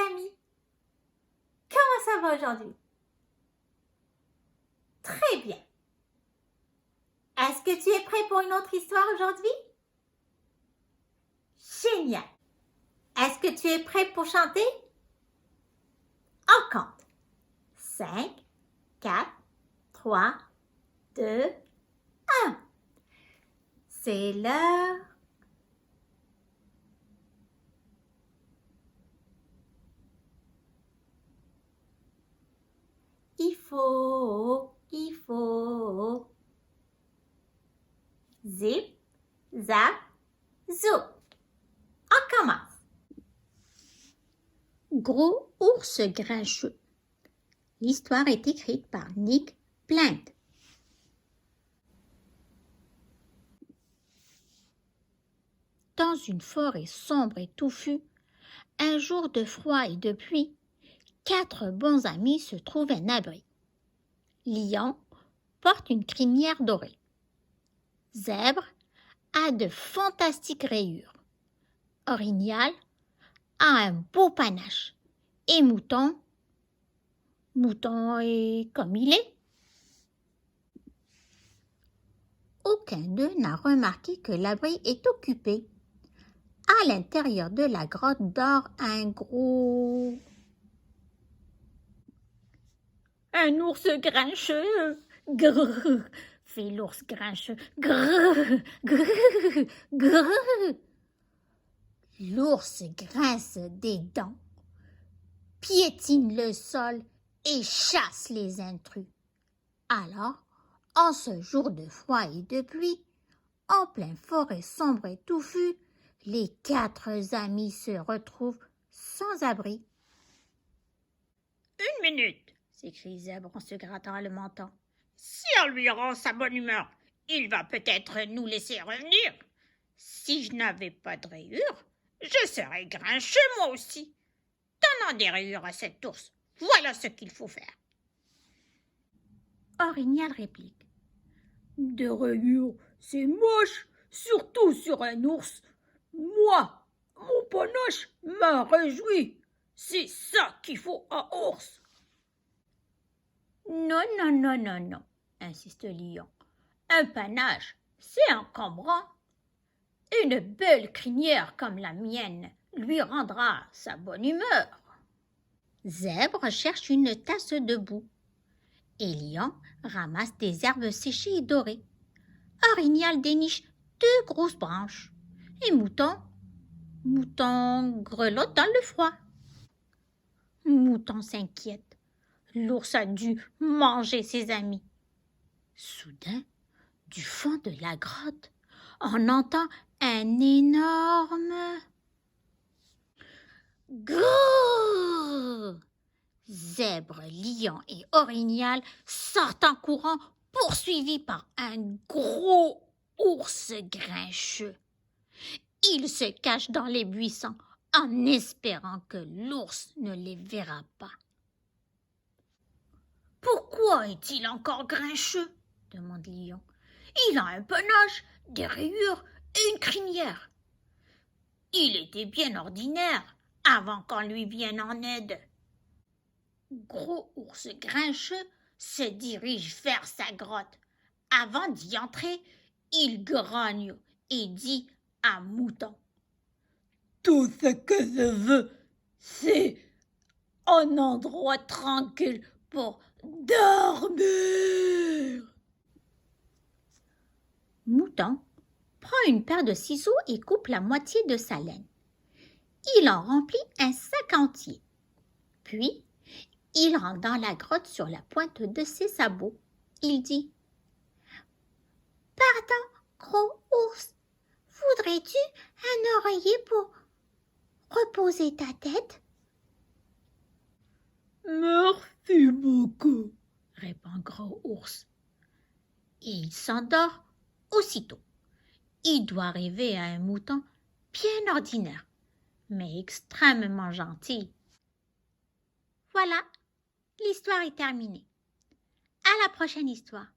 amis. Comment ça va aujourd'hui? Très bien. Est-ce que tu es prêt pour une autre histoire aujourd'hui? Génial. Est-ce que tu es prêt pour chanter? On compte. 5, 4, 3, 2, 1. C'est l'heure. Il faut. Zip, zap, zou. On commence. Gros ours grincheux. L'histoire est écrite par Nick Plant. Dans une forêt sombre et touffue, un jour de froid et de pluie, 4 bons amis se trouvent un abri. Lion porte une crinière dorée. Zèbre a de fantastiques rayures. Orignal a un beau panache. Et Mouton est comme il est. Aucun d'eux n'a remarqué que l'abri est occupé. À l'intérieur de la grotte dort un ours grincheux. Grrr, fait l'ours grincheux. Grrr, grrr, grrr. L'ours grince des dents, piétine le sol et chasse les intrus. Alors, en ce jour de froid et de pluie, en pleine forêt sombre et touffue, les 4 amis se retrouvent sans abri. « 1 minute !» s'écrie Zèbre en se grattant le menton. « Si on lui rend sa bonne humeur, il va peut-être nous laisser revenir. Si je n'avais pas de rayures, je serais grincheux moi aussi. Donnons des rayures à cet ours, voilà ce qu'il faut faire. » Orignal réplique. « Des rayures, c'est moche, surtout sur un ours. Moi, mon panache m'a réjoui. C'est ça qu'il faut à ours. » Non, insiste Lion. Un panache, c'est encombrant. Une belle crinière comme la mienne lui rendra sa bonne humeur. Zèbre cherche une tasse de boue. Et Lion ramasse des herbes séchées et dorées. Orignal déniche 2 grosses branches. Et Mouton grelotte dans le froid. Mouton s'inquiète. L'ours a dû manger ses amis. Soudain, du fond de la grotte, on entend un énorme grrrr. Zèbre, Lion et Orignal sortent en courant, poursuivis par un gros ours grincheux. Ils se cachent dans les buissons en espérant que l'ours ne les verra pas. « Pourquoi est-il encore grincheux ?» demande Lion. « Il a un panache, des rayures et une crinière. Il était bien ordinaire avant qu'on lui vienne en aide. » Gros ours grincheux se dirige vers sa grotte. Avant d'y entrer, il grogne et dit à Mouton. « Tout ce que je veux, c'est un endroit tranquille pour dormir. » Mouton prend une paire de ciseaux et coupe la moitié de sa laine. Il en remplit un sac entier. Puis, il rentre dans la grotte sur la pointe de ses sabots. Il dit « Pardon, gros ours, voudrais-tu un oreiller pour reposer ta tête ?» « Merci beaucoup, » répond Gros ours. Et il s'endort aussitôt. Il doit rêver à un mouton bien ordinaire, mais extrêmement gentil. Voilà, l'histoire est terminée. À la prochaine histoire.